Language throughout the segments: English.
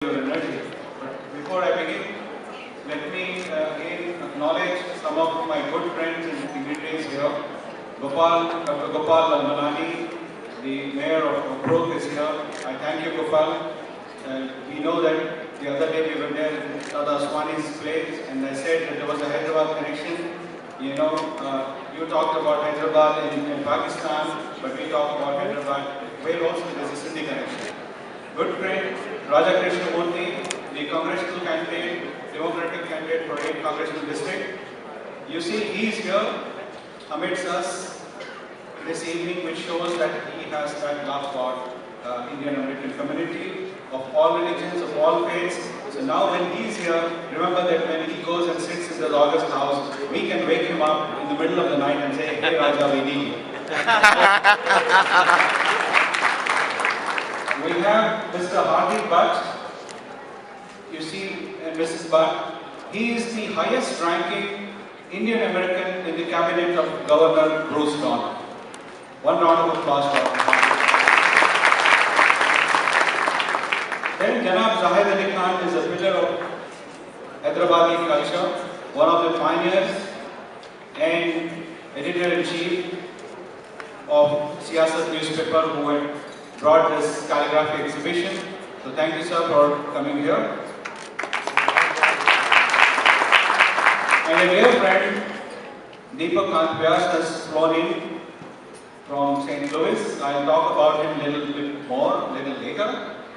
your energy. But before I begin, let me again acknowledge some of my good friends and dignitaries here. Dr. Gopal Malani, the mayor of Obruk is here. I thank you, Gopal. We know that the other day we were there in Dada Swani's place, and I said that there was a Hyderabad connection. You know, you talked about Hyderabad in Pakistan, but we talked about Hyderabad, where also there is a Sindhi connection. Good friend, Raja Krishna Murthy, the congressional candidate, Democratic candidate for 8th Congressional District. You see, he is here amidst us this evening, which shows that he has that love for Indian American community of all religions, of all faiths. So now when he is here, remember that when he goes and sits in the August house, we can wake him up in the middle of the night and say, "Hey Raja, we need you." We have Mr. Hardik Butt. You see, Mrs. Butt. He is the highest ranking Indian American in the cabinet of Governor Bruce Donner. One round of applause for him. Then Janab Zahid Ali Khan is a pillar of Hyderabadi culture, one of the pioneers and editor-in-chief of Siyasat newspaper who had brought this calligraphy exhibition. So thank you, sir, for coming here. And a dear friend, Deepak Kant Vyas, has flown in from St. Louis. I'll talk about him a little bit more, a little later,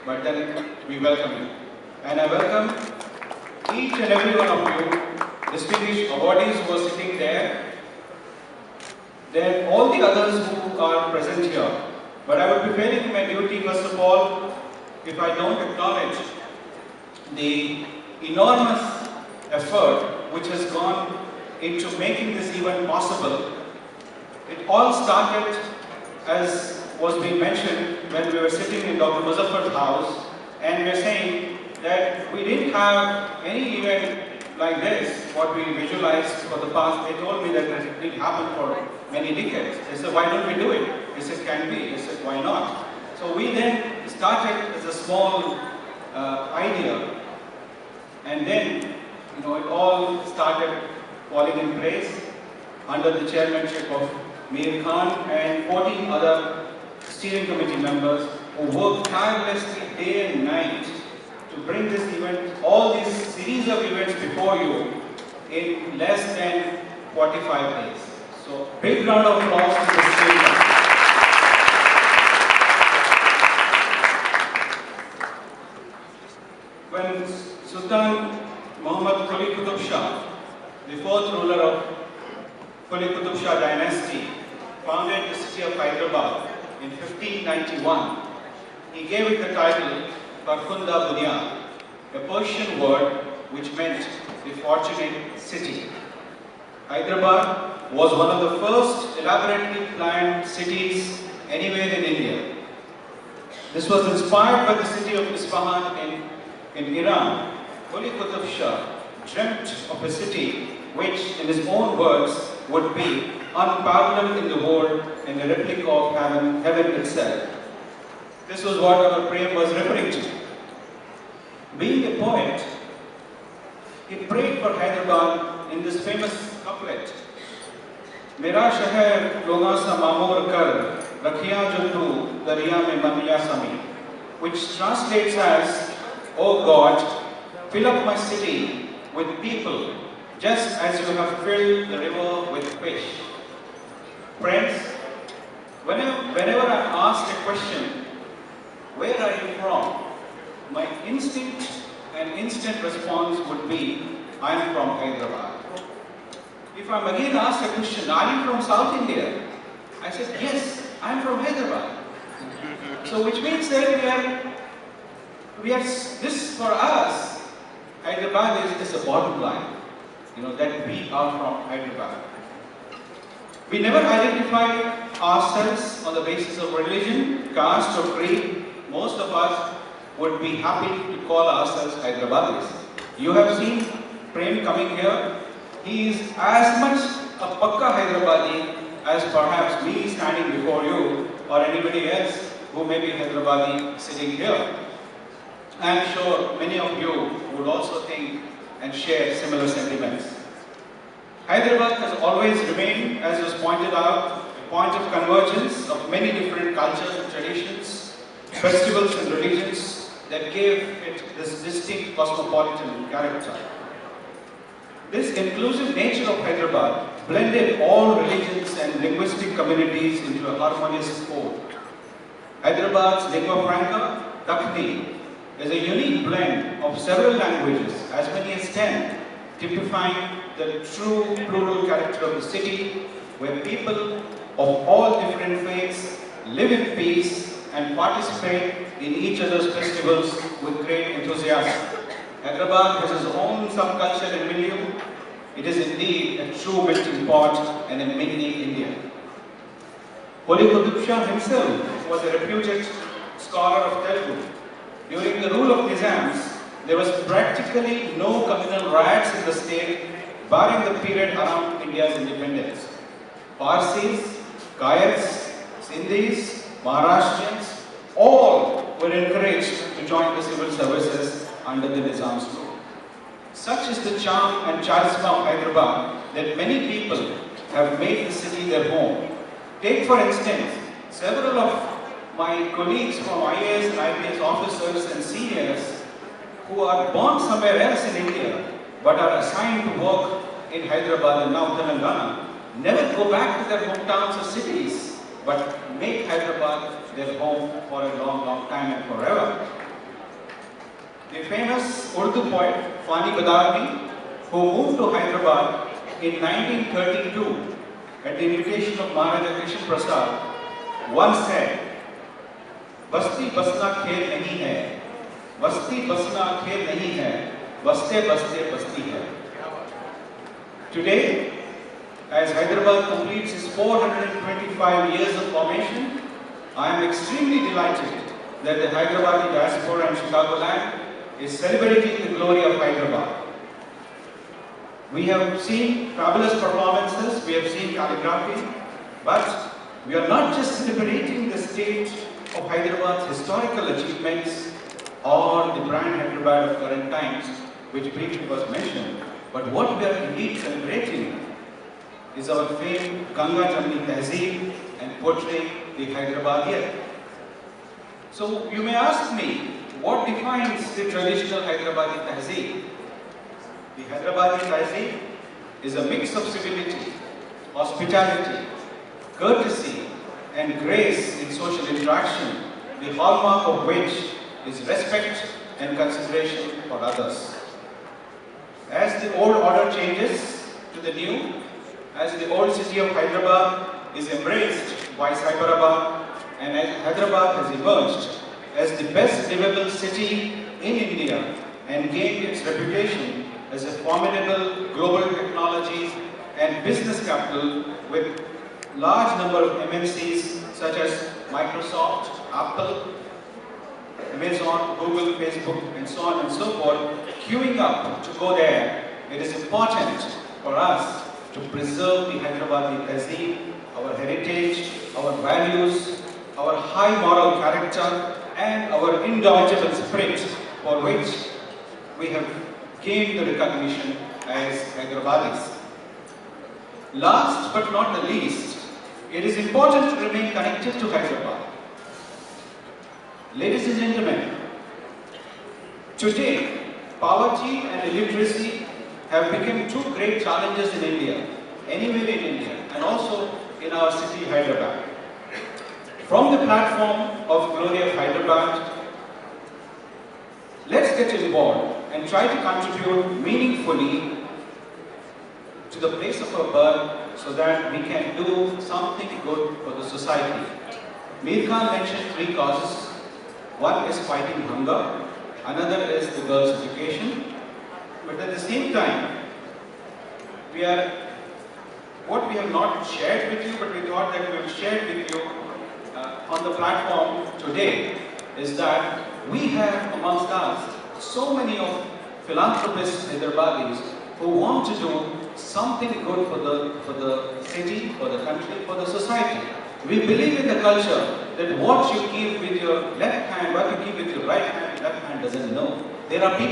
but then we welcome him. And I welcome each and every one of you, distinguished awardees who are sitting there, then all the others who are present here. But I would be failing my duty, first of all, if I don't acknowledge the enormous effort which has gone into making this event possible. It all started, as was being mentioned, when we were sitting in Dr. Muzaffar's house, and we were saying that we didn't have any event like this, what we visualized for the past. They told me that it didn't happen for many decades. They said, why don't we do it? I said, can we? I said, why not? So we then started as a small idea, and then it all started falling in place under the chairmanship of Mir Khan and 14 other steering committee members who worked tirelessly day and night to bring this event, all these series of events before you in less than 45 days. So big round of applause to the steering. When Sultan Muhammad Quli Qutub Shah, the fourth ruler of Quli Qutub Shah dynasty, founded the city of Hyderabad in 1591, he gave it the title Farkhunda Bunyad, a Persian word which meant the fortunate city. Hyderabad was one of the first elaborately planned cities anywhere in India. This was inspired by the city of Isfahan in Iran. Quli Qutub Shah dreamt of a city which, in his own words, would be unparalleled in the world and a replica of heaven itself. This was what our Prem was referring to. Being a poet, he prayed for Hyderabad in this famous couplet, Mera shahar logan sa mamur kar, rakhiya jo tu dariya mein maniya sami, which translates as, O God, fill up my city with people, just as you have filled the river with fish. Friends, whenever I'm asked a question, where are you from? My instinct and instant response would be, I am from Hyderabad. If I'm again asked a question, are you from South India? I said, yes, I am from Hyderabad. So which means that this for us, Hyderabad is a bottom line, that we are from Hyderabad. We never identify ourselves on the basis of religion, caste or creed. Most of us would be happy to call ourselves Hyderabadis. You have seen Prem coming here. He is as much a Pakka Hyderabadi as perhaps me standing before you or anybody else who may be Hyderabadi sitting here. I am sure many of you would also think and share similar sentiments. Hyderabad has always remained, as was pointed out, a point of convergence of many different cultures and traditions, festivals and religions that gave it this distinct cosmopolitan character. This inclusive nature of Hyderabad blended all religions and linguistic communities into a harmonious whole. Hyderabad's lingua franca, Dakhni, is a unique blend of several languages, as many as 10, typifying the true plural character of the city, where people of all different faiths live in peace and participate in each other's festivals with great enthusiasm. Hyderabad has its own subculture and milieu. It is indeed a true melting pot and a mini India. Quli Qutub Shah himself was a reputed scholar of Telugu. During the rule of Nizams, there was practically no communal riots in the state, barring the period around India's independence. Parsis, Gayats, Sindhis, Maharashtrians, all were encouraged to join the civil services under the Nizam's rule. Such is the charm and charisma of Hyderabad that many people have made the city their home. Take for instance, several of my colleagues from IAS and IPS officers and seniors who are born somewhere else in India but are assigned to work in Hyderabad and now Telangana never go back to their hometowns or cities but make Hyderabad their home for a long, long time and forever. The famous Urdu poet Fani Badarmi, who moved to Hyderabad in 1932 at the invitation of Maharaja Krishna Prasad, once said, "Basti basna khel nahi hai, basti basna khel nahi hai, baste baste basti hai." Today, as Hyderabad completes its 425 years of formation, I am extremely delighted that the Hyderabadi diaspora in Chicagoland is celebrating the glory of Hyderabad. We have seen fabulous performances, we have seen calligraphy, but we are not just celebrating the state of Hyderabad's historical achievements or the brand Hyderabad of current times, which briefly was mentioned, but what we are indeed celebrating is our famed Ganga Jamni Tehzeeb and portraying the Hyderabadian. So you may ask me, what defines the traditional Hyderabadi Tehzeeb? The Hyderabadi Tehzeeb is a mix of civility, hospitality, courtesy, and grace in social interaction, the hallmark of which is respect and consideration for others. As the old order changes to the new, as the old city of Hyderabad is embraced by Cyberabad, and as Hyderabad has emerged as the best livable city in India and gained its reputation as a formidable global technology and business capital with large number of MNCs such as Microsoft, Apple, Amazon, Google, Facebook, and so on and so forth, queuing up to go there. It is important for us to preserve the Hyderabadi Tehzeeb, our heritage, our values, our high moral character, and our indomitable spirit for which we have gained the recognition as Hyderabadis. Last but not the least, it is important to remain connected to Hyderabad. Ladies and gentlemen, today poverty and illiteracy have become two great challenges in India, anywhere in India, and also in our city Hyderabad. From the platform of Glory of Hyderabad, let's get involved and try to contribute meaningfully to the place of our birth so that we can do something good for the society. Mir Khan mentioned three causes. One is fighting hunger, another is the girls' education, but at the same time, what we have not shared with you, but we thought that we have shared with you on the platform today, is that we have amongst us so many of philanthropists, Hyderabadis, who want to do something good for the city, for the country, for the society. We believe in the culture that what you keep with your left hand, what you keep with your right hand doesn't know. There are people